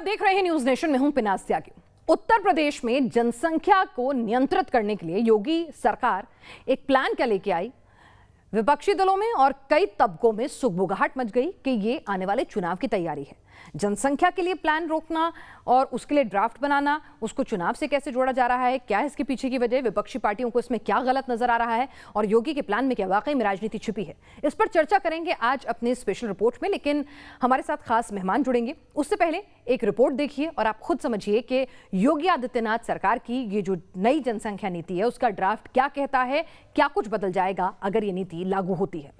आप देख रहे हैं न्यूज नेशन में हूं पिनाज त्यागी। उत्तर प्रदेश में जनसंख्या को नियंत्रित करने के लिए योगी सरकार एक प्लान क्या लेके आई। विपक्षी दलों में और कई तबकों में सुगबुगाहट मच गई कि ये आने वाले चुनाव की तैयारी है। जनसंख्या के लिए प्लान रोकना और उसके लिए ड्राफ्ट बनाना, उसको चुनाव से कैसे जोड़ा जा रहा है, क्या है इसके पीछे की वजह, विपक्षी पार्टियों को इसमें क्या गलत नजर आ रहा है और योगी के प्लान में क्या वाकई में राजनीति छिपी है, इस पर चर्चा करेंगे आज अपने स्पेशल रिपोर्ट में। लेकिन हमारे साथ खास मेहमान जुड़ेंगे, उससे पहले एक रिपोर्ट देखिए और आप खुद समझिए कि योगी आदित्यनाथ सरकार की ये जो नई जनसंख्या नीति है उसका ड्राफ्ट क्या कहता है, क्या कुछ बदल जाएगा अगर ये नीति लागू होती है।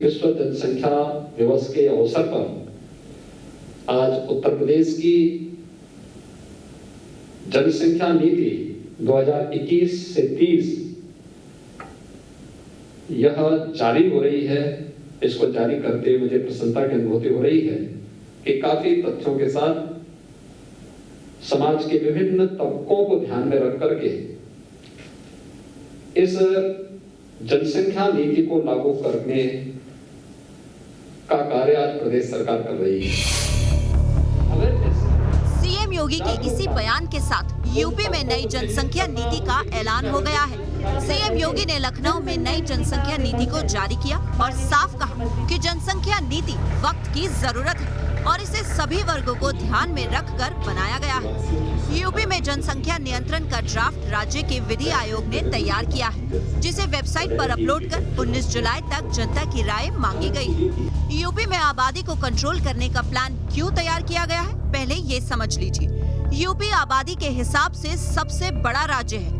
विश्व जनसंख्या दिवस के अवसर पर आज उत्तर प्रदेश की जनसंख्या नीति 2021 से 30 यह जारी हो रही है। इसको जारी करते मुझे प्रसन्नता की अनुभूति हो रही है कि काफी तथ्यों के साथ समाज के विभिन्न तबकों को ध्यान में रख करके इस जनसंख्या नीति को लागू करने का कार्य आज प्रदेश सरकार कर रही है। सीएम योगी के इसी बयान के साथ यूपी में नई जनसंख्या नीति का ऐलान हो गया है। सीएम योगी ने लखनऊ में नई जनसंख्या नीति को जारी किया और साफ कहा कि जनसंख्या नीति वक्त की जरूरत है और इसे सभी वर्गों को ध्यान में रखकर बनाया गया है। यूपी में जनसंख्या नियंत्रण का ड्राफ्ट राज्य के विधि आयोग ने तैयार किया है, जिसे वेबसाइट पर अपलोड कर 19 जुलाई तक जनता की राय मांगी गई। यूपी में आबादी को कंट्रोल करने का प्लान क्यों तैयार किया गया है, पहले ये समझ लीजिए। यूपी आबादी के हिसाब से सबसे बड़ा राज्य है।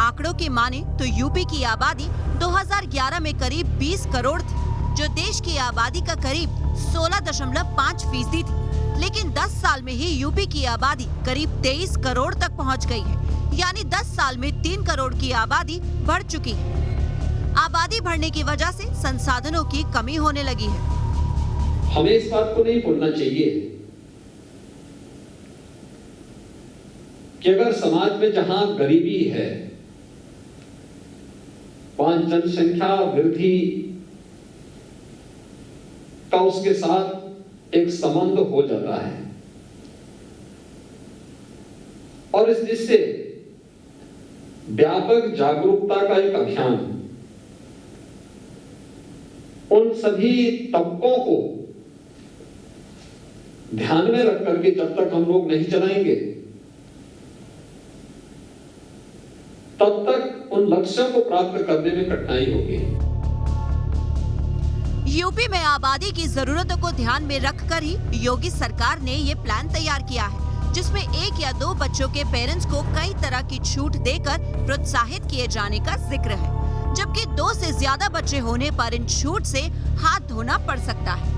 आंकड़ों की माने तो यूपी की आबादी 2011 में करीब 20 करोड़ थी, जो देश की आबादी का करीब 16.5% थी। लेकिन 10 साल में ही यूपी की आबादी करीब 23 करोड़ तक पहुंच गई है, यानी 10 साल में 3 करोड़ की आबादी बढ़ चुकी है। आबादी बढ़ने की वजह से संसाधनों की कमी होने लगी है। हमें इस बात को नहीं भूलना चाहिए कि अगर समाज में जहां गरीबी है वहां जनसंख्या वृद्धि का उसके साथ एक संबंध हो जाता है और इस जिससे व्यापक जागरूकता का एक अभियान उन सभी तबकों को ध्यान में रख करके जब तक हम लोग नहीं चलाएंगे तब तक उन लक्ष्यों को प्राप्त करने में कठिनाई होगी। यूपी में आबादी की जरूरतों को ध्यान में रखकर ही योगी सरकार ने ये प्लान तैयार किया है, जिसमें 1 या 2 बच्चों के पेरेंट्स को कई तरह की छूट देकर प्रोत्साहित किए जाने का जिक्र है, जबकि 2 से ज्यादा बच्चे होने पर इन छूट से हाथ धोना पड़ सकता है।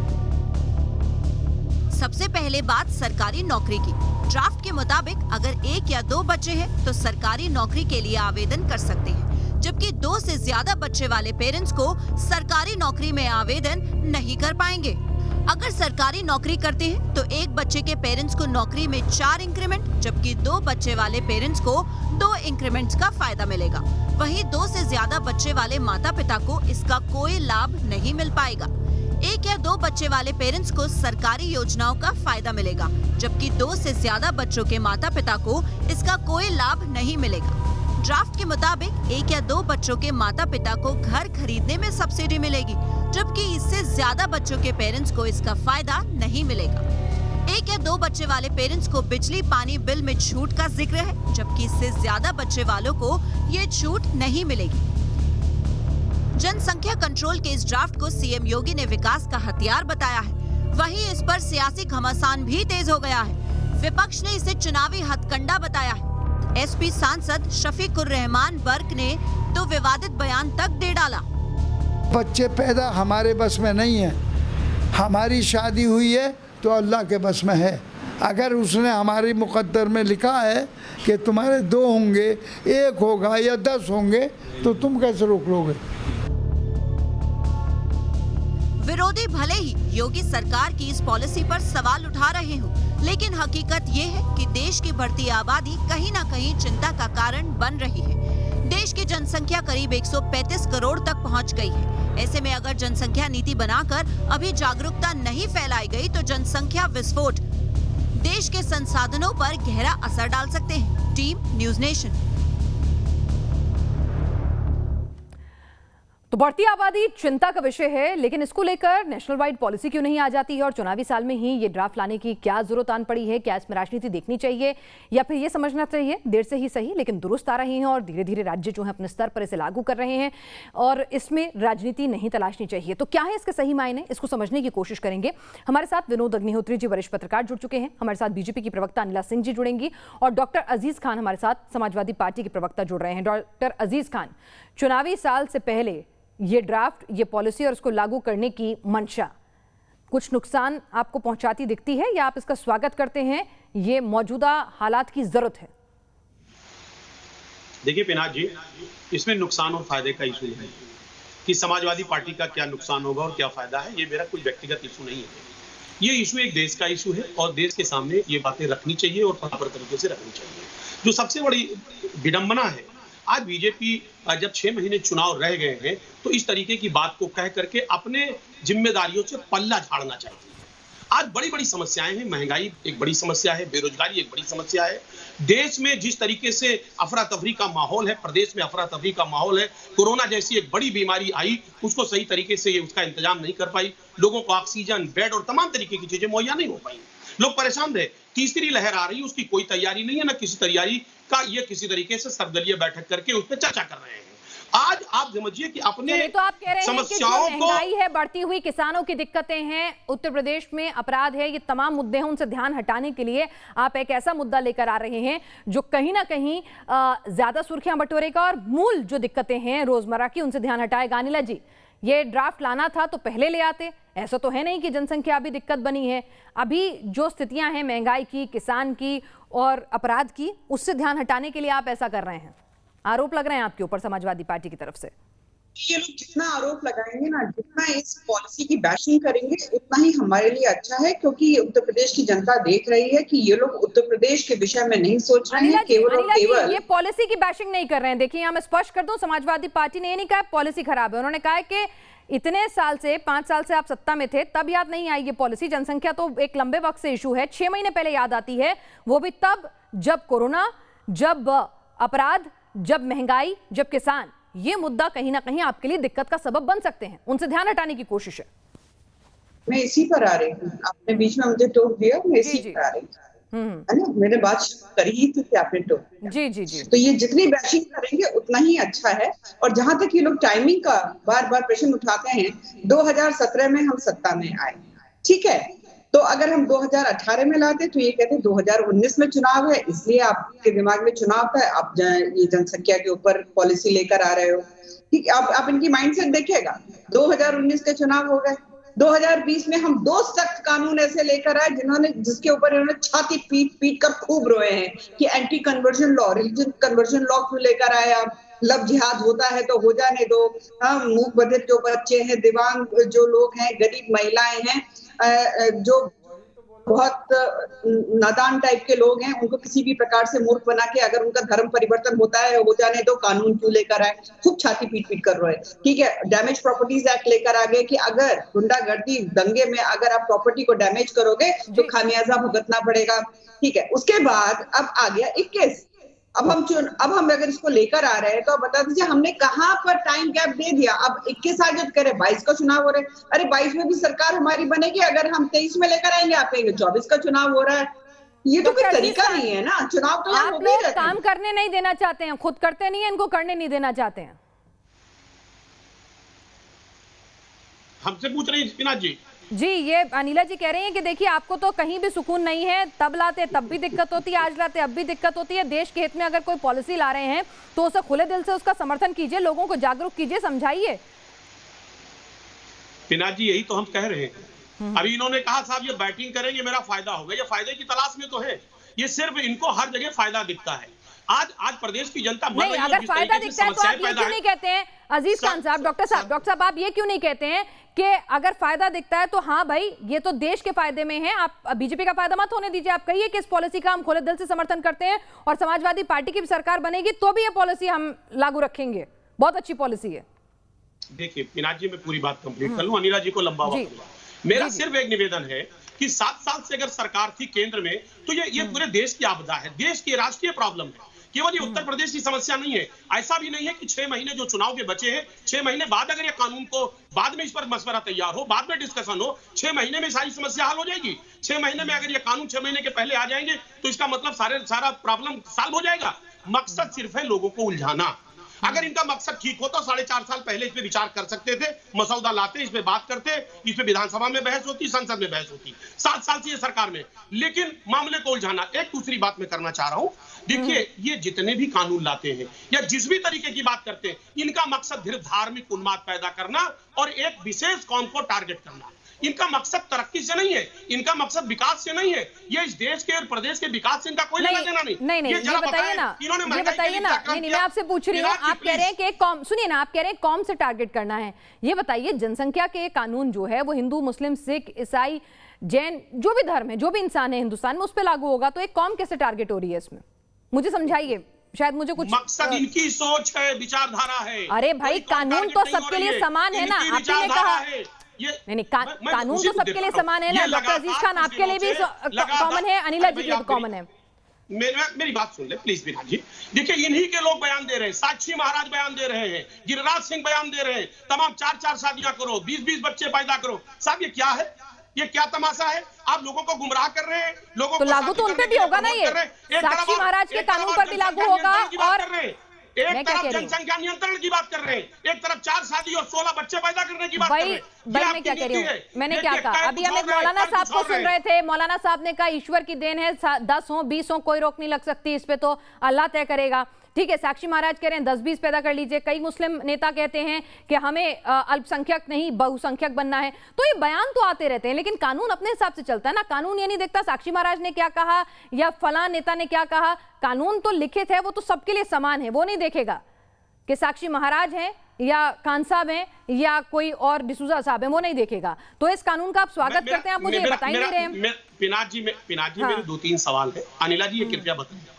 सबसे पहले बात सरकारी नौकरी की। ड्राफ्ट के मुताबिक अगर 1 या 2 बच्चे हैं तो सरकारी नौकरी के लिए आवेदन कर सकते हैं, जबकि 2 से ज्यादा बच्चे वाले पेरेंट्स को सरकारी नौकरी में आवेदन नहीं कर पाएंगे। अगर सरकारी नौकरी करते हैं तो 1 बच्चे के पेरेंट्स को नौकरी में 4 इंक्रीमेंट, जबकि 2 बच्चे वाले पेरेंट्स को 2 इंक्रीमेंट्स का फायदा मिलेगा। वहीं 2 से ज्यादा बच्चे वाले माता पिता को इसका कोई लाभ नहीं मिल पाएगा। 1 या 2 बच्चे वाले पेरेंट्स को सरकारी योजनाओं का फायदा मिलेगा, जबकि 2 से ज्यादा बच्चों के माता पिता को इसका कोई लाभ नहीं मिलेगा। ड्राफ्ट के मुताबिक 1 या 2 बच्चों के माता पिता को घर खरीदने में सब्सिडी मिलेगी, जबकि इससे ज्यादा बच्चों के पेरेंट्स को इसका फायदा नहीं मिलेगा। 1 या 2 बच्चे वाले पेरेंट्स को बिजली पानी बिल में छूट का जिक्र है, जबकि इससे ज्यादा बच्चे वालों को ये छूट नहीं मिलेगी। जनसंख्या कंट्रोल के इस ड्राफ्ट को सीएम योगी ने विकास का हथियार बताया है। वहीं इस पर सियासी घमासान भी तेज हो गया है। विपक्ष ने इसे चुनावी हथकंडा बताया है। एसपी सांसद शफीकुर रहमान बर्क ने तो विवादित बयान तक दे डाला। बच्चे पैदा हमारे बस में नहीं है, हमारी शादी हुई है तो अल्लाह के बस में है। अगर उसने हमारी मुकद्दर में लिखा है कि तुम्हारे 2 होंगे, 1 होगा या 10 होंगे, तो तुम कैसे रोक लोगे। विरोधी भले ही योगी सरकार की इस पॉलिसी पर सवाल उठा रहे हों, लेकिन हकीकत ये है कि देश की बढ़ती आबादी कहीं न कहीं चिंता का कारण बन रही है। देश की जनसंख्या करीब 135 करोड़ तक पहुंच गई है। ऐसे में अगर जनसंख्या नीति बनाकर अभी जागरूकता नहीं फैलाई गई तो जनसंख्या विस्फोट देश के संसाधनों पर गहरा असर डाल सकते हैं। Team news nation. तो बढ़ती आबादी चिंता का विषय है, लेकिन इसको लेकर नेशनल वाइड पॉलिसी क्यों नहीं आ जाती है और चुनावी साल में ही ये ड्राफ्ट लाने की क्या जरूरत आन पड़ी है? क्या इसमें राजनीति देखनी चाहिए या फिर ये समझना चाहिए देर से ही सही लेकिन दुरुस्त आ रही हैं और धीरे धीरे राज्य जो है अपने स्तर पर इसे लागू कर रहे हैं और इसमें राजनीति नहीं तलाशनी चाहिए? तो क्या है इसके सही मायने, इसको समझने की कोशिश करेंगे। हमारे साथ विनोद अग्निहोत्री जी वरिष्ठ पत्रकार जुड़ चुके हैं, हमारे साथ बीजेपी की प्रवक्ता अनिला सिंह जी जुड़ेंगी और डॉक्टर अजीज खान हमारे साथ समाजवादी पार्टी के प्रवक्ता जुड़ रहे हैं। डॉक्टर अजीज खान, चुनावी साल से पहले ये ड्राफ्ट, ये पॉलिसी और उसको लागू करने की मंशा कुछ नुकसान आपको पहुंचाती दिखती है या आप इसका स्वागत करते हैं? ये मौजूदा हालात की जरूरत है। देखिए पिनाक जी, इसमें नुकसान और फायदे का इशू है कि समाजवादी पार्टी का क्या नुकसान होगा और क्या फायदा है। ये मेरा कोई व्यक्तिगत इशू नहीं है, ये इशू एक देश का इशू है और देश के सामने ये बातें रखनी चाहिए और प्रॉपर तरीके से रखनी चाहिए। जो सबसे बड़ी विडंबना है, आज बीजेपी जब 6 महीने चुनाव रह गए हैं तो इस तरीके की बात को कह करके अपने जिम्मेदारियों से पल्ला झाड़ना चाहती है। आज बड़ी बड़ी समस्याएं हैं, महंगाई एक बड़ी समस्या है, बेरोजगारी एक बड़ी समस्या है। देश में जिस तरीके से अफरा तफरी का माहौल है, प्रदेश में अफरा तफरी का माहौल है, कोरोना जैसी एक बड़ी बीमारी आई, उसको सही तरीके से उसका इंतजाम नहीं कर पाई, लोगों को ऑक्सीजन, बेड और तमाम तरीके की चीजें मुहैया नहीं हो पाई, लोग परेशान थे। तीसरी लहर आ रही है, उसकी कोई तैयारी नहीं है, ना किसी तैयारी का ये किसी तरीके से सर्वदलीय बैठक करके उस पर चर्चा कर रहे हैं। आज आप समझिए कि अपने तो आप कह रहे हैं समस्याओं कि महंगाई है, बढ़ती हुई किसानों की दिक्कतें हैं, उत्तर प्रदेश में अपराध है, ये तमाम मुद्दे हैं, उनसे ध्यान हटाने के लिए आप एक ऐसा मुद्दा लेकर आ रहे हैं जो कहीं ना कहीं ज्यादा सुर्खियां बटोरेगा और मूल जो दिक्कतें हैं रोजमर्रा की उनसे ध्यान हटाएगा। अनिला जी, ये ड्राफ्ट लाना था तो पहले ले आते, ऐसा तो है नहीं कि जनसंख्या अभी दिक्कत बनी है। अभी जो स्थितियां हैं महंगाई की, किसान की और अपराध की, उससे ध्यान हटाने के लिए आप ऐसा कर रहे हैं। आरोप लग रहे हैं आपके ऊपर समाजवादी पार्टी की तरफ से। ये लोग जितना आरोप लगाएंगे ना, जितना इस पॉलिसी की बैशिंग करेंगे, उतना ही हमारे लिए अच्छा है, क्योंकि उत्तर प्रदेश की जनता देख रही है कि ये लोग उत्तर प्रदेश के विषय में नहीं सोच रहे हैं, केवल और केवल ये पॉलिसी की बैशिंग नहीं कर रहे हैं। देखिए, मैं स्पष्ट कर दूं, समाजवादी पार्टी ने ये नहीं कहा पॉलिसी खराब है, उन्होंने कहा कि इतने साल से 5 साल से आप सत्ता में थे, तब याद नहीं आई ये पॉलिसी। जनसंख्या तो एक लंबे वक्त से इशू है, 6 महीने पहले याद आती है, वो भी तब जब कोरोना, जब अपराध, जब महंगाई, जब किसान, ये मुद्दा कहीं ना कहीं आपके लिए दिक्कत का सबब बन सकते हैं, उनसे ध्यान हटाने की कोशिश है। मैं इसी पर आ रही हूँ, आपने बीच में मुझे टोक दिया, मैं इसी पर आ रही हूँ, है ना। मैंने बात करी ही थी कि आपने टोक दिया। जी जी जी। तो ये जितनी बैशिंग करेंगे उतना ही अच्छा है। और जहां तक ये लोग टाइमिंग का बार बार प्रश्न उठाते हैं, 2017 में हम सत्ता में आए, ठीक है, तो अगर हम 2018 में लाते तो ये कहते 2019 में चुनाव है, इसलिए आपके दिमाग में चुनाव था, आप ये जनसंख्या के ऊपर पॉलिसी लेकर आ रहे हो, ठीक है। आप इनकी माइंडसेट देखिएगा, 2019 के चुनाव हो गए, 2020 में हम 2 सख्त कानून ऐसे लेकर आए जिसके ऊपर इन्होंने छाती पीट कर खूब रोए हैं कि anti conversion law, religion conversion law क्यों लेकर आए आप, लव जिहाद होता है तो हो जाने दो, मूक बधिर जो बच्चे हैं, दिव्यांग जो लोग हैं, गरीब महिलाएं हैं, जो बहुत नादान टाइप के लोग हैं, उनको किसी भी प्रकार से मूर्ख बना के अगर उनका धर्म परिवर्तन होता है हो जाने दो, कानून क्यों लेकर आए, खूब छाती पीट कर रहे हैं, ठीक है। डैमेज प्रॉपर्टीज एक्ट लेकर आ गए कि अगर गुंडागर्दी दंगे में अगर आप प्रॉपर्टी को डैमेज करोगे तो खामियाजा भुगतना पड़ेगा, ठीक है। उसके बाद अब आ गया 21। अब हम अगर इसको लेकर आ रहे हैं तो अब बता दीजिए हमने कहां पर टाइम गैप दे दिया। अब 21 आज जब करे 22 का चुनाव हो रहा है, अरे 22 में भी सरकार हमारी बनेगी, अगर हम 23 में लेकर आएंगे आप कहेंगे 24 का चुनाव हो रहा है। ये तो कोई तरीका नहीं है ना, चुनाव तो आप लोग काम करने नहीं देना चाहते हैं, खुद करते नहीं है, इनको करने नहीं देना चाहते हैं। हमसे पूछ रही है जी। जी, ये अनिला जी कह रही हैं कि देखिए आपको तो कहीं भी सुकून नहीं है, तब लाते तब भी दिक्कत होती है, आज लाते अब भी दिक्कत होती है। देश के हित में अगर कोई पॉलिसी ला रहे हैं तो उसे खुले दिल से उसका समर्थन कीजिए, लोगों को जागरूक कीजिए, समझाइए। पिनाक जी, यही तो हम कह रहे हैं। अभी इन्होंने कहा साहब ये बैटिंग करेंगे मेरा फायदा होगा, ये फायदे की तलाश में तो है, ये सिर्फ इनको हर जगह फायदा दिखता है। आज प्रदेश की जनता मर रही है। अगर फायदा दिखता है तो आप ये क्यों नहीं कहते हैं अजीज खान साहब, डॉक्टर साहब आप ये क्यों नहीं कहते हैं कि अगर फायदा दिखता है तो हाँ भाई ये तो देश के फायदे में है, आप बीजेपी का फायदा मत होने दीजिए, आप कहिए कि इस पॉलिसी का हम खुले दिल से समर्थन करते हैं और समाजवादी पार्टी की भी सरकार बनेगी तो भी ये पॉलिसी हम लागू रखेंगे, बहुत अच्छी पॉलिसी है। देखिए पिनाक जी, मैं पूरी बात कंप्लीट कर लूं, अनिला जी को लंबा वक्त हुआ। मेरा सिर्फ एक निवेदन है कि 7 साल से अगर सरकार थी केंद्र में, तो ये पूरे देश की आपदा है, देश की राष्ट्रीय प्रॉब्लम है, केवल ये उत्तर प्रदेश की समस्या नहीं है। ऐसा भी नहीं है कि 6 महीने जो चुनाव के बचे हैं, 6 महीने बाद अगर ये कानून को बाद में इस पर मशवरा तैयार हो, बाद में डिस्कशन हो, 6 महीने में सारी समस्या हल हो जाएगी। 6 महीने में अगर ये कानून 6 महीने के पहले आ जाएंगे तो इसका मतलब सारा प्रॉब्लम सॉल्व हो जाएगा। मकसद सिर्फ है लोगों को उलझाना। अगर इनका मकसद ठीक हो तो 4.5 साल पहले इस पे विचार कर सकते थे, मसौदा लाते, इस पे बात करते, इस पे विधानसभा में बहस होती, संसद में बहस होती। 7 साल से ये सरकार में, लेकिन मामले को उलझाना। एक दूसरी बात मैं करना चाह रहा हूं, देखिए ये जितने भी कानून लाते हैं या जिस भी तरीके की बात करते हैं, इनका मकसद सिर्फ धार्मिक उन्माद पैदा करना और एक विशेष कौम को टारगेट करना। इनका मकसद तरक्की से नहीं है, इनका मकसद विकास से नहीं है। ये इस देश के और प्रदेश के विकास से इनका कोई लेना देना नहीं। नहीं, ये बताइए ना, ये बताइए ना। नहीं, मैं आपसे पूछ रही हूँ, आप कह रहे हैं कि कौम, सुनिए ना, आप कह रहे हैं कौम से टारगेट करना है। ये बताइए, जनसंख्या के कानून जो है वो हिंदू, मुस्लिम, सिख, ईसाई, जैन, जो भी धर्म है, जो भी इंसान है हिंदुस्तान में, उस पर लागू होगा, तो एक कौम कैसे टारगेट हो रही है इसमें? मुझे समझाइए, शायद मुझे कुछ मकसद इनकी सोच है, विचारधारा है। अरे भाई, कानून तो सबके लिए समान है ना, आपने कहा नहीं, कानून तो सबके लिए समान है ना। डॉक्टर अजीज खान, आपके लिए भी कॉमन है, अनिला जी के लिए कॉमन है। मेरी बात सुन ले प्लीज विराट जी। देखिए इन्हीं के लोग बयान दे रहे हैं, साक्षी महाराज बयान दे रहे हैं, गिरिराज सिंह बयान दे रहे हैं, तमाम 4-4 शादियां करो, 20-20 बच्चे पैदा करो। साहब ये क्या है? ये क्या तमाशा है? आप लोगों को गुमराह कर रहे हैं, लोगों तो लागू तो उन पे भी होगा ना, ये साक्षी महाराज के कानून पर भी लागू होगा। और एक तरफ जनसंख्या नियंत्रण की बात कर रहे हैं, एक तरफ 4 शादी और 16 बच्चे पैदा करने की बात कर रहे हैं। मैं क्या कह रही हूँ, मैंने क्या कहा? अभी हम एक मौलाना साहब को सुन रहे थे, मौलाना साहब ने कहा ईश्वर की देन है, 10 हो 20 हो कोई रोक नहीं लग सकती, इस पे तो अल्लाह तय करेगा। ठीक है, साक्षी महाराज कह रहे हैं 10-20 पैदा कर लीजिए, कई मुस्लिम नेता कहते हैं कि हमें अल्पसंख्यक नहीं बहुसंख्यक बनना है। तो ये बयान तो आते रहते हैं, लेकिन कानून अपने हिसाब से चलता है ना। कानून ये नहीं देखता साक्षी महाराज ने क्या कहा या फलां नेता ने क्या कहा। कानून तो लिखित है, वो तो सबके लिए समान है, वो नहीं देखेगा कि साक्षी महाराज हैं या खान साहब हैं या कोई और डिसूजा साहब हैं, वो नहीं देखेगा। तो इस कानून का आप स्वागत करते हैं, आप मुझे बता ही नहीं रहे। पिनाक जी मेरे 2-3 सवाल है। अनिला जी ये कृपया बताइए,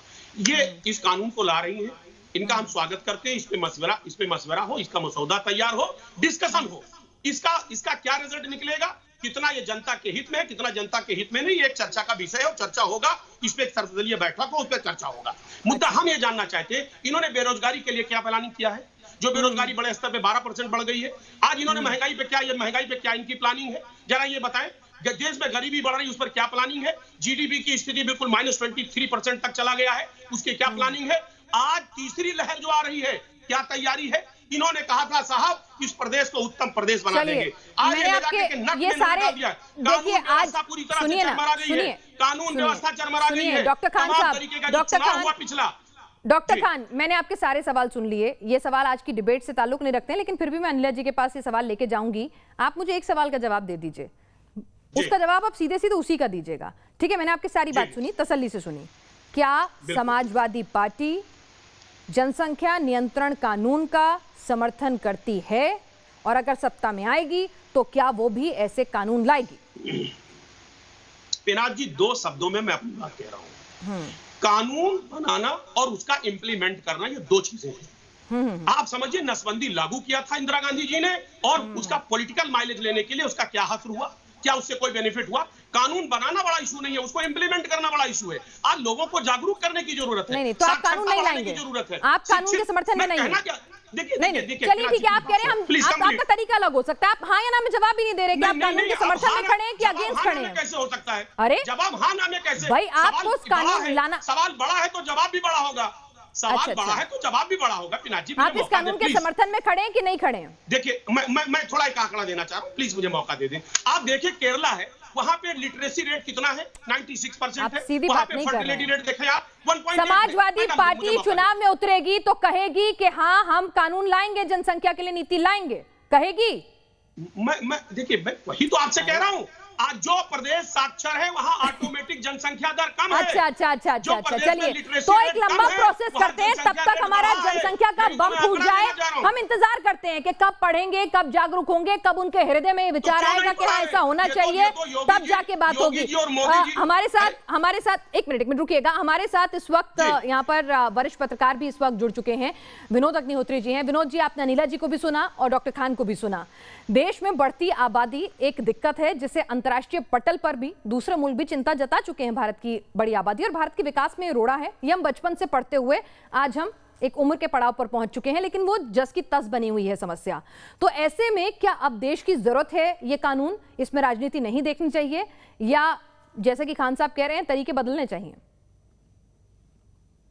ये इस कानून को ला रही हैं, इनका हम स्वागत करते हैं, इस पे मशवरा हो, इसका मसौदा तैयार हो, डिस्कशन हो, इसका क्या रिजल्ट निकलेगा, कितना ये जनता के हित में है, कितना जनता के हित में नहीं, एक चर्चा का विषय हो, चर्चा होगा, इस पे एक सर्वदलीय बैठक हो, उस पर चर्चा होगा। मुद्दा हम ये जानना चाहते हैं, इन्होंने बेरोजगारी के लिए क्या प्लानिंग किया है? जो बेरोजगारी बड़े स्तर पे 12% बढ़ गई है, आज इन्होंने महंगाई पे क्या इनकी प्लानिंग है, जरा ये बताएं। देश में गरीबी बढ़ रही है, उस पर क्या प्लानिंग है? जीडीपी की स्थिति बिल्कुल -23% तक चला गया है, उसकी क्या प्लानिंग है? आज तीसरी लहर जो आ रही है, क्या तैयारी है? इन्होंने कहा था साहब इस प्रदेश को उत्तम प्रदेश बना देंगे, आज ये सारे देखिए, आज पूरी तरह से चरमरा गई है, कानून व्यवस्था चरमरा गई है। डॉक्टर खान साहब, डॉक्टर खान, मैंने आपके सारे सवाल सुन लिए। ये सवाल आज की डिबेट से ताल्लुक नहीं रखते हैं, लेकिन फिर भी मैं अनिला जी के पास ये सवाल लेके जाऊंगी। आप मुझे एक सवाल का जवाब दे दीजिए, उसका जवाब आप सीधे सीधे उसी का दीजिएगा, ठीक है? मैंने आपकी सारी बात सुनी, तसल्ली से सुनी। क्या समाजवादी पार्टी जनसंख्या नियंत्रण कानून का समर्थन करती है, और अगर सत्ता में आएगी तो क्या वो भी ऐसे कानून लाएगी? पिनाक जी, 2 शब्दों में मैं अपनी बात कह रहा हूं। कानून बनाना और उसका इंप्लीमेंट करना, ये 2 चीजें हैं। आप समझिए, नसबंदी लागू किया था इंदिरा गांधी जी ने, और उसका पॉलिटिकल माइलेज लेने के लिए उसका क्या हश्र हुआ, क्या उससे कोई बेनिफिट हुआ? कानून बनाना बड़ा इशू नहीं है, उसको इंप्लीमेंट करना बड़ा इशू है। आज लोगों को जागरूक करने की जरूरत है। नहीं, तो आप कानून नहीं लाएंगे, जरूरत है। आप कानून के समर्थन में नहीं है। देखिए, चलिए ठीक है, आप कह रहे हैं आपका तरीका अलग हो सकता है, आप हाँ या ना में जवाब भी नहीं दे रहे कि आप कानून के समर्थन में खड़े हैं कि अगेंस्ट खड़े हैं। कैसे हो सकता है? अरे जवाब हाँ ना में कैसे? भाई, आपको कानून लाना, सवाल बड़ा है तो जवाब भी बड़ा होगा, सवाल बड़ा है तो जवाब भी बड़ा होगा। पिनाक जी, आप इस कानून के समर्थन में खड़े हैं कि नहीं खड़े हैं? देखिए, मैं थोड़ा एक आंकड़ा देना चाह रहा हूँ, प्लीज मुझे मौका दे दें। आप देखिए, केरला है, वहां पे लिटरेसी रेट कितना है? 96% है। वहां पे फर्टिलिटी रेट देखें आप 1.8। समाजवादी पार्टी चुनाव में उतरेगी तो कहेगी कि हाँ हम कानून लाएंगे, जनसंख्या के लिए नीति लाएंगे, कहेगी। मैं देखिए, मैं वही तो आपसे कह रहा हूं, आज जो प्रदेश साक्षर है वहां ऑटोमेटिक जनसंख्या दर कम है। अच्छा, चलिए तो एक लंबा प्रोसेस करते हैं, तब तक हमारा जनसंख्या का बम फूट जाए। हम इंतजार करते हैं कि कब पढ़ेंगे, कब जागरूक होंगे, कब उनके हृदय में विचार आएगा कि हाँ ऐसा होना चाहिए, तब जाके बात होगी। हमारे साथ एक मिनट रुकिएगा। हमारे साथ इस वक्त यहाँ पर वरिष्ठ पत्रकार भी इस वक्त जुड़ चुके हैं, विनोद अग्निहोत्री जी हैं। विनोद जी, आपने अनिला जी को भी सुना और डॉक्टर खान को भी सुना। देश में बढ़ती आबादी एक दिक्कत है जिसे अंतर्राष्ट्रीय पटल पर भी दूसरे मुल्क भी चिंता जता चुके हैं। भारत की बड़ी आबादी और भारत के विकास में रोड़ा है, ये हम बचपन से पढ़ते हुए आज हम एक उम्र के पड़ाव पर पहुंच चुके हैं, लेकिन वो जस की तस बनी हुई है समस्या। तो ऐसे में क्या अब देश की जरूरत है ये कानून, इसमें राजनीति नहीं देखनी चाहिए, या जैसे कि खान साहब कह रहे हैं तरीके बदलने चाहिए?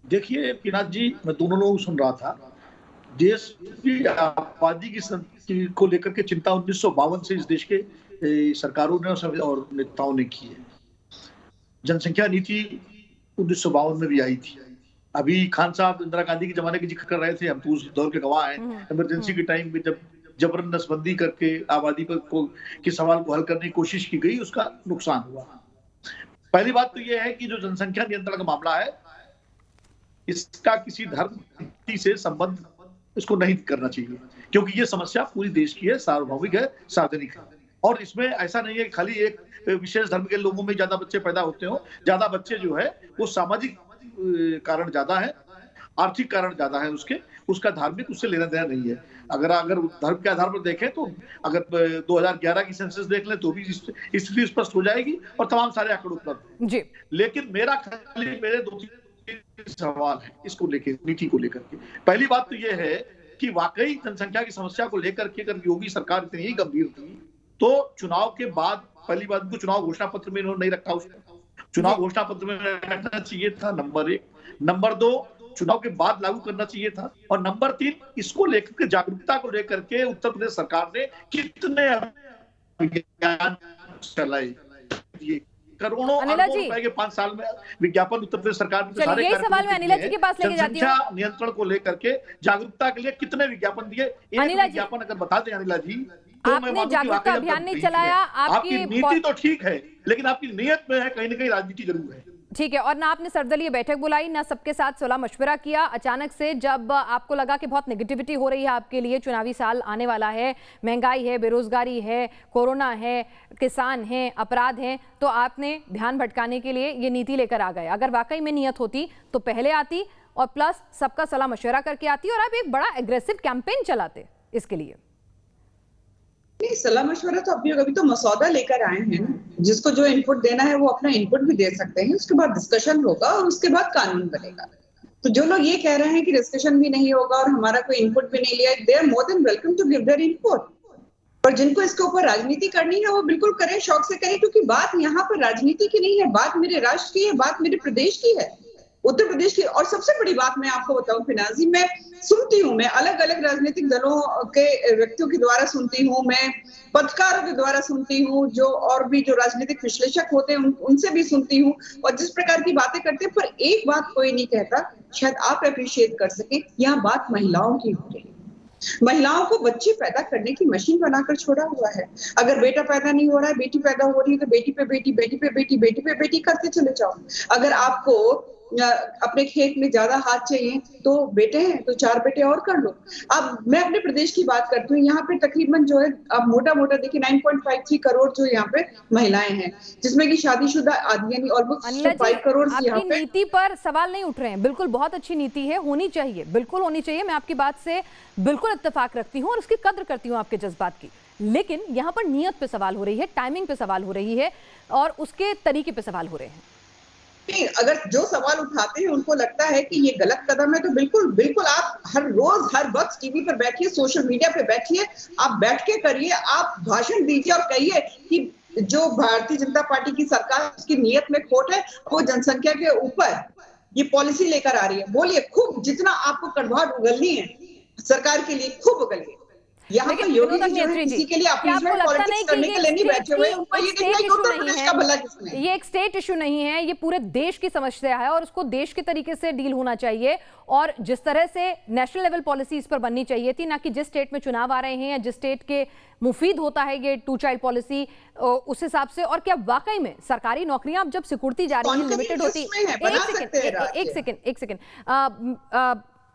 देखिए पिनाक जी, मैं दोनों लोग सुन रहा था। देश की आबादी की को लेकर के चिंता 1952 से इस देश के सरकारों ने और नेताओं ने की है। जनसंख्या नीति 1952 में भी आई थी। अभी खान साहब इंदिरा गांधी के जमाने की जिक्र कर रहे थे, हम तो उस दौर के गवाह हैं। इमरजेंसी के टाइम में जब जबरन नसबंदी करके आबादी पर के सवाल को हल करने की कोशिश की गई, उसका नुकसान हुआ। पहली बात तो यह है कि जो जनसंख्या नियंत्रण का मामला है, इसका किसी धर्म से संबंध इसको नहीं करना चाहिए, क्योंकि ये समस्या पूरी देश की है, सार्वभौमिक है, सार्वजनिक है। और इसमें ऐसा नहीं है कि खाली एक विशेष धर्म के लोगों में ज्यादा बच्चे पैदा होते हो। ज्यादा बच्चे जो है वो सामाजिक कारण ज्यादा है, आर्थिक कारण ज्यादा है, उसका धार्मिक उससे लेना देना नहीं है। अगर धर्म के आधार पर देखें तो अगर 2011 की सेंसस देख लें तो भी स्थिति स्पष्ट हो जाएगी और तमाम सारे आंकड़े उपलब्ध हैं। लेकिन मेरे 2-3 सवाल है इसको लेकर, नीति को लेकर के। पहली बात तो यह है कि वाकई जनसंख्या की समस्या को लेकर के अगर योगी सरकार इतनी ही गंभीर थी तो चुनाव के बाद, पहली बात तो चुनाव घोषणा पत्र में इन्होंने नहीं रखा, उसको चुनाव घोषणा पत्र में रखना चाहिए था, नंबर 1। नंबर 2, चुनाव के बाद लागू करना चाहिए था। और नंबर 3, इसको लेकर के जागरूकता को लेकर के उत्तर प्रदेश सरकार ने कितने अभियान चलाए, करोड़ों रुपए के 5 साल में विज्ञापन उत्तर प्रदेश सरकार ने यही सवाल मैं अनिला जी के पास लेके जाती हूं। नियंत्रण को लेकर के जागरूकता के लिए कितने विज्ञापन दिए, एक विज्ञापन अगर बता दें अनिला जी, तो आपने जागरूकता अभियान नहीं चलाया। आपकी नीति तो ठीक है, लेकिन आपकी नीयत में है कहीं ना कहीं राजनीति जरूर है। ठीक है, और ना आपने सर्वदलीय बैठक बुलाई, ना सबके साथ सलाह मशवरा किया। अचानक से जब आपको लगा कि बहुत नेगेटिविटी हो रही है आपके लिए, चुनावी साल आने वाला है, महंगाई है, बेरोजगारी है, कोरोना है, किसान हैं, अपराध हैं, तो आपने ध्यान भटकाने के लिए ये नीति लेकर आ गए। अगर वाकई में नियत होती तो पहले आती और प्लस सबका सलाह मशवरा करके आती और आप एक बड़ा एग्रेसिव कैंपेन चलाते इसके लिए। नहीं, सलाह मशवरा तो अभी तो मसौदा लेकर आए हैं ना, जिसको जो इनपुट देना है वो अपना इनपुट भी दे सकते हैं, उसके बाद डिस्कशन होगा और उसके बाद कानून बनेगा। तो जो लोग ये कह रहे हैं कि डिस्कशन भी नहीं होगा और हमारा कोई इनपुट भी नहीं लिया, they are more than welcome to give their input. पर जिनको इसके ऊपर राजनीति करनी है वो बिल्कुल करें, शौक से करें, क्योंकि बात यहाँ पर राजनीति की नहीं है, बात मेरे राष्ट्र की है, बात मेरे प्रदेश की है, उत्तर प्रदेश की। और सबसे बड़ी बात मैं आपको बताऊं फिनाजी, मैं सुनती हूँ, मैं अलग अलग राजनीतिक दलों के व्यक्तियों के द्वारा सुनती हूँ, मैं पत्रकारों के द्वारा सुनती हूँ, जो और भी जो राजनीतिक विश्लेषक होते हैं उनसे भी सुनती हूँ, और जिस प्रकार की बातें करते हैं, पर एक बात कोई नहीं कहता, शायद आप अप्रिशिएट कर सके, यहाँ बात महिलाओं की हो रही है। महिलाओं को बच्चे पैदा करने की मशीन बनाकर छोड़ा हुआ है। अगर बेटा पैदा नहीं हो रहा है, बेटी पैदा हो रही है, तो बेटी पे बेटी, बेटी पे बेटी, बेटी पे बेटी करते चले जाओ। अगर आपको अपने खेत में ज्यादा हाथ चाहिए तो बेटे हैं तो 4 बेटे और कर लो। अब मैं अपने प्रदेश की बात करती हूँ, यहाँ पे तकरीबन जो है, अब मोटा देखिए 9.53 करोड़ जो यहाँ पे महिलाएं हैं, जिसमें कि शादीशुदा आदि यानी ऑलमोस्ट 5 करोड़। आपकी नीति पर सवाल नहीं उठ रहे हैं, बिल्कुल बहुत अच्छी नीति है, होनी चाहिए, बिल्कुल होनी चाहिए, मैं आपकी बात से बिल्कुल इत्तेफाक रखती हूँ और उसकी कद्र करती हूँ आपके जज्बात की। लेकिन यहाँ पर नियत पे सवाल हो रही है, टाइमिंग पे सवाल हो रही है और उसके तरीके पे सवाल हो रहे हैं। नहीं, अगर जो सवाल उठाते हैं उनको लगता है कि ये गलत कदम है, तो बिल्कुल आप हर रोज हर वक्त टीवी पर बैठिए, सोशल मीडिया पे बैठिए, आप बैठ के करिए, आप भाषण दीजिए और कहिए कि जो भारतीय जनता पार्टी की सरकार, उसकी नीयत में खोट है, वो जनसंख्या के ऊपर ये पॉलिसी लेकर आ रही है। बोलिए खूब, जितना आपको कड़वाहट उगलनी है सरकार के लिए खूब उगलिए। यहाँ लेकिन तो योगी विनोद जी जो है अग्निहोत्री जी, किसी के लिए क्या आपको अपीजमेंट लगता पॉलिटिक्स नहीं करने कि के लिए नहीं बैठे हुए हैं, उनको ये देखना है कि उत्तर प्रदेश का भला किसने है। ये एक स्टेट इशू नहीं है, ये पूरे देश की समस्या है और उसको देश के तरीके से डील होना चाहिए और जिस तरह से नेशनल लेवल पॉलिसी इस पर बननी चाहिए थी, ना कि जिस स्टेट में चुनाव आ रहे हैं या जिस स्टेट के मुफीद होता है ये 2 चाइल्ड पॉलिसी उस हिसाब से। और क्या वाकई में सरकारी नौकरियां अब जब सिकुड़ती जा रही है, लिमिटेड होती, एक सेकंड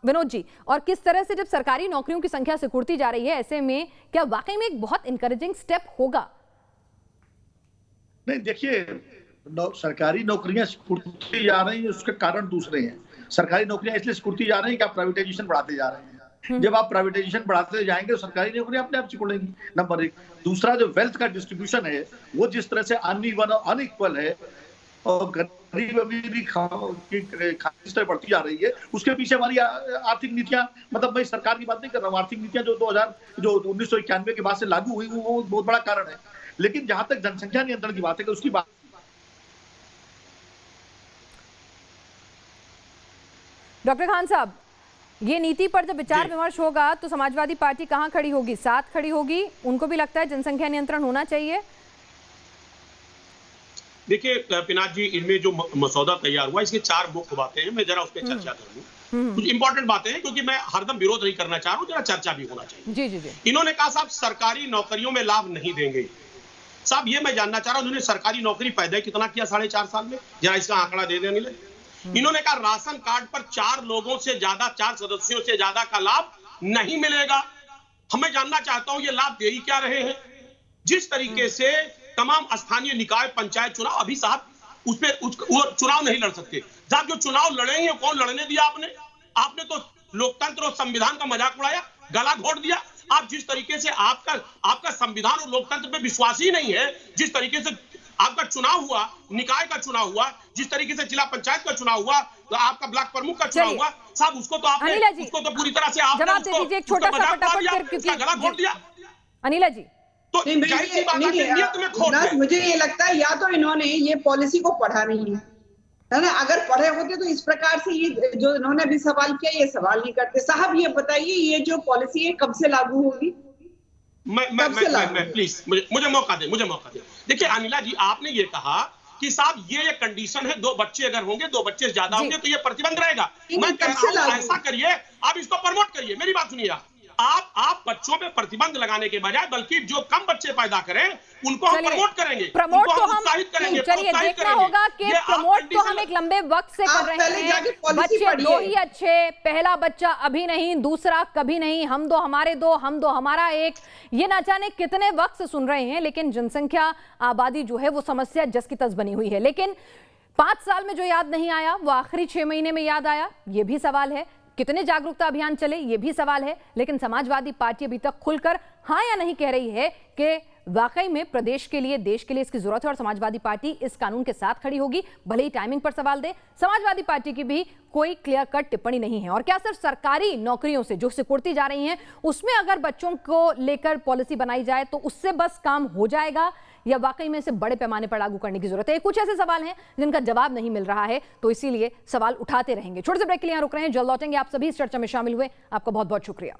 विनोद जी, और किस तरह से जब सरकारी नौकरियों की संख्या सिकुड़ती जा रही है, ऐसे में क्या वाकई में एक बहुत इनकरेजिंग स्टेप होगा? नहीं, देखिए, सरकारी नौकरियां सिकुड़ती जा रही हैं, उसके कारण दूसरे हैं। सरकारी नौकरियां इसलिए सिकुड़ती जा रही हैं कि आप प्राइवेटाइजेशन बढ़ाते जा रहे हैं। जब आप प्राइवेटाइजेशन बढ़ाते जाएंगे तो सरकारी नौकरियां अपने आप सिकुड़ेंगी, नंबर 1। दूसरा, जो वेल्थ का डिस्ट्रीब्यूशन है वो जिस तरह से अनइवन और अनइक्वल है और गरीब अमीरी की बढ़ती जा रही है, उसके पीछे हमारी आर्थिक नीतियां, मतलब मैं सरकार की बात नहीं कर रहा हूँ, आर्थिक नीतियां जो 1991 के बाद से लागू हुई वो बहुत बड़ा कारण है। लेकिन जहां तक जनसंख्या नियंत्रण की बात है कि उसकी बात, डॉक्टर खान साहब, ये नीति पर जब विचार विमर्श होगा तो समाजवादी पार्टी कहां खड़ी होगी? साथ खड़ी होगी? उनको भी लगता है जनसंख्या नियंत्रण होना चाहिए? देखिए पिनाक जी, इनमें जो मसौदा तैयार हुआ इसके 4 मुख्य बातें हैं, मैं जरा उस पर चर्चा कर लूं। कुछ इंपॉर्टेंट बातें हैं क्योंकि मैं हरदम विरोध नहीं करना चाह रहा हूं, जरा चर्चा भी होना चाहिए। जी जी जी। इन्होंने कहा साहब सरकारी नौकरियों में लाभ नहीं देंगे। साहब ये मैं जानना चाह रहा हूं, उन्होंने सरकारी नौकरी पैदा कितना किया 4.5 साल में? जरा इसका आंकड़ा दे दें नीले। इन्होंने कहा राशन कार्ड पर 4 लोगों से ज्यादा, 4 सदस्यों से ज्यादा का लाभ नहीं मिलेगा। हमें जानना चाहता हूं ये लाभ दे ही क्या रहे हैं? जिस तरीके से तमाम स्थानीय निकाय पंचायत चुनाव, अभी साहब उसमें वो चुनाव नहीं लड़ सकते साहब। जो चुनाव लड़ेंगे कौन लड़ने दिया आपने तो लोकतंत्र और संविधान का मजाक उड़ाया, गला घोट दिया। आप जिस तरीके से आपका संविधान और लोकतंत्र पे विश्वास ही नहीं है, जिस तरीके से आपका चुनाव हुआ, निकाय का चुनाव हुआ, जिस तरीके से जिला पंचायत का चुनाव हुआ, आपका ब्लॉक प्रमुख का चुनाव हुआ, साहब उसको तो आपने पूरी तरह से आपने उसको गला घोट दिया। अनिला जी, तो मुझे ये लगता है या तो इन्होंने ये पॉलिसी को पढ़ा नहीं है ना। अगर पढ़े होते तो इस प्रकार से ये जो इन्होंने अभी सवाल किया ये सवाल नहीं करते। साहब ये बताइए, ये जो पॉलिसी है कब से लागू होगी? मैं प्लीज मुझे मौका दे। देखिए अनिला जी, आपने ये कहा कि साहब ये कंडीशन है, 2 बच्चे अगर होंगे, 2 बच्चे ज्यादा होंगे तो ये प्रतिबंध रहेगा। मैं कह रहा हूं ऐसा करिए, आप इसको प्रमोट करिए। मेरी बात सुनिए, आप बच्चों पे प्रतिबंध लगाने के बजाय बल्कि जो कम बच्चे पैदा करें उनको हम प्रमोट करेंगे, प्रमोट तो हम उत्साहित करेंगे। चलिए देखना होगा कि प्रमोट तो हम एक लंबे वक्त से कर रहे हैं। बच्चे 2 ही अच्छे, पहला बच्चा अभी नहीं, दूसरा कभी नहीं, हम 2 हमारे 2, हम 2 हमारा 1, ये ना जाने कितने वक्त से सुन रहे हैं। लेकिन जनसंख्या, आबादी जो है वो समस्या जस की तस बनी हुई है। लेकिन 5 साल में जो याद नहीं आया वो आखिरी 6 महीने में याद आया, ये भी सवाल है। कितने जागरूकता अभियान चले, ये भी सवाल है। लेकिन समाजवादी पार्टी अभी तक खुलकर हाँ या नहीं कह रही है कि वाकई में प्रदेश के लिए, देश के लिए इसकी जरूरत है और समाजवादी पार्टी इस कानून के साथ खड़ी होगी, भले ही टाइमिंग पर सवाल दे। समाजवादी पार्टी की भी कोई क्लियर कट टिप्पणी नहीं है। और क्या सिर्फ सरकारी नौकरियों से जो सिकुड़ती जा रही हैं उसमें अगर बच्चों को लेकर पॉलिसी बनाई जाए तो उससे बस काम हो जाएगा, या वाकई में इसे बड़े पैमाने पर लागू करने की जरूरत है? कुछ ऐसे सवाल हैं जिनका जवाब नहीं मिल रहा है, तो इसीलिए सवाल उठाते रहेंगे। छोटे से ब्रेक के लिए यहाँ रुक रहे हैं, जल्द लौटेंगे। आप सभी इस चर्चा में शामिल हुए, आपका बहुत बहुत शुक्रिया।